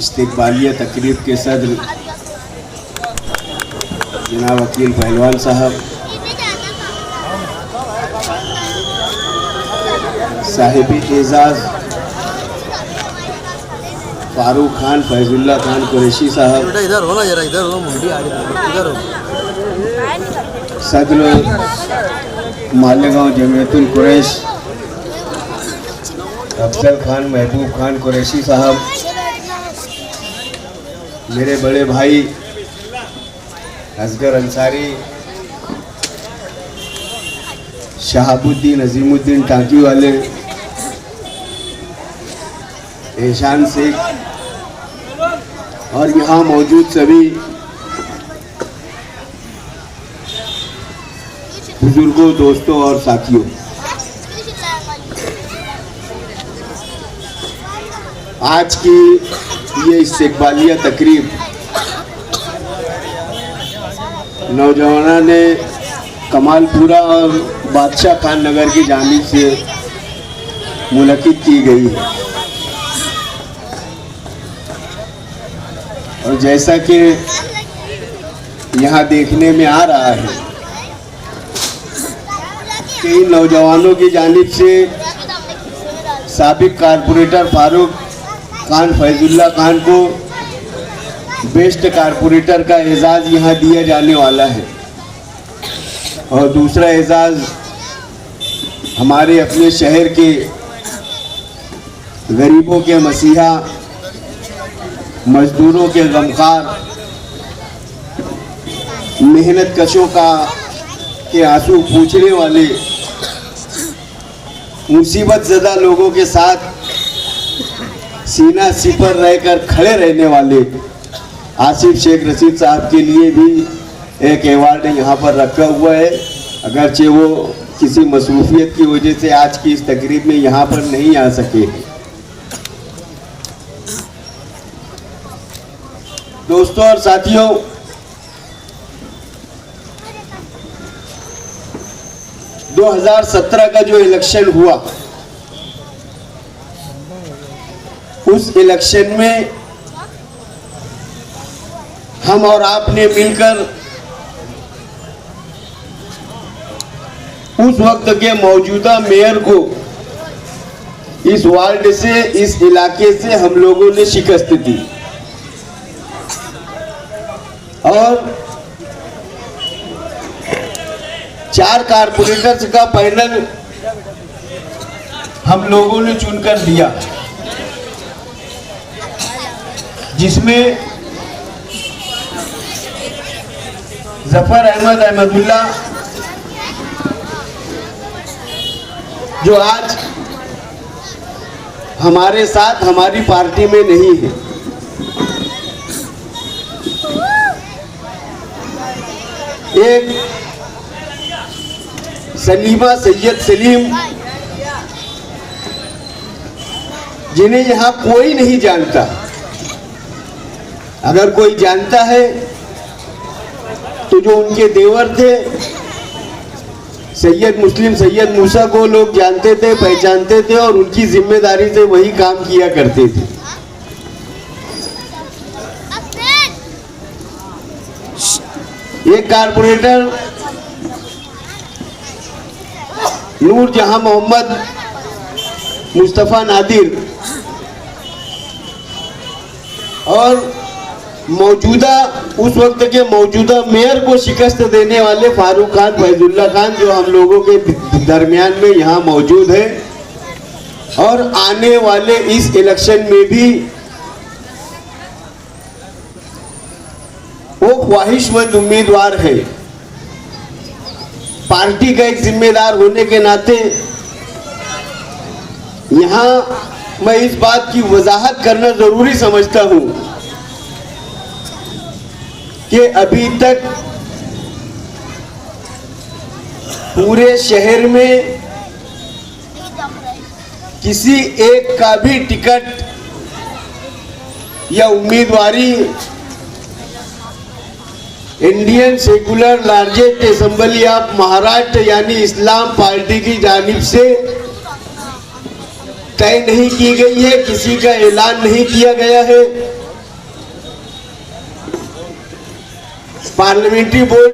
इस्तकबालिया तकरीब के सदर जनाब वकील पहलवान साहब, साहिब एजाज़ फारूक खान फैजुल्ला खान कुरैशी साहब, सदर मालेगांव जमीयतुल कुरैश अफजल खान महबूब खान कुरैशी साहब, मेरे बड़े भाई असगर अंसारी, शहाबुद्दीन अजीमुद्दीन टांकी वाले, एहसान शेख और यहाँ मौजूद सभी बुजुर्गों, दोस्तों और साथियों, आज की ये इस्तकबालिया तकरीब नौजवानों ने कमालपुरा और बादशाह खान नगर की जानिब से मुनक्किद की गई है। और जैसा कि यहाँ देखने में आ रहा है कि इन नौजवानों की जानिब से साबिक कारपोरेटर फारूक खान फैजुल्ला खान को बेस्ट कारपोरेटर का एजाज़ यहाँ दिया जाने वाला है। और दूसरा एजाज़ हमारे अपने शहर के गरीबों के मसीहा, मजदूरों के गमखार, मेहनत कशों के आंसू पूछने वाले, मुसीबत ज़दा लोगों के साथ सीना सिपर रहकर खड़े रहने वाले आसिफ शेख रशीद साहब के लिए भी एक अवार्ड यहाँ पर रखा हुआ है। अगरचे वो किसी मसरूफियत की वजह से आज की इस तकरीब में यहाँ पर नहीं आ सके। दोस्तों और साथियों, दो 2017 का जो इलेक्शन हुआ, उस इलेक्शन में हम और आपने मिलकर उस वक्त के मौजूदा मेयर को इस वार्ड से, इस इलाके से हम लोगों ने शिकस्त दी और 4 कारपोरेटर्स का पैनल हम लोगों ने चुनकर दिया, जिसमें जफर अहमद अहमदुल्ला जो आज हमारे साथ हमारी पार्टी में नहीं है, एक सलीमा सैयद सलीम जिन्हें यहाँ कोई नहीं जानता, अगर कोई जानता है तो जो उनके देवर थे सैयद मुस्लिम सैयद मूसा को लोग जानते थे, पहचानते थे और उनकी जिम्मेदारी से वही काम किया करते थे। एक कारपोरेटर नूर जहां मोहम्मद मुस्तफ़ा नादिर और मौजूदा उस वक्त के मौजूदा मेयर को शिकस्त देने वाले फारूक खान फैजुल्ला खान जो हम लोगों के दरमियान में यहाँ मौजूद है और आने वाले इस इलेक्शन में भी वो ख्वाहिशमंद उम्मीदवार है। पार्टी का एक जिम्मेदार होने के नाते यहाँ मैं इस बात की वजाहत करना जरूरी समझता हूँ कि अभी तक पूरे शहर में किसी एक का भी टिकट या उम्मीदवारी Indian secular largest assembly of Maharashtra यानी इस्लाम पार्टी की जानिब से तय नहीं की गई है, किसी का ऐलान नहीं किया गया है। Parliamentary board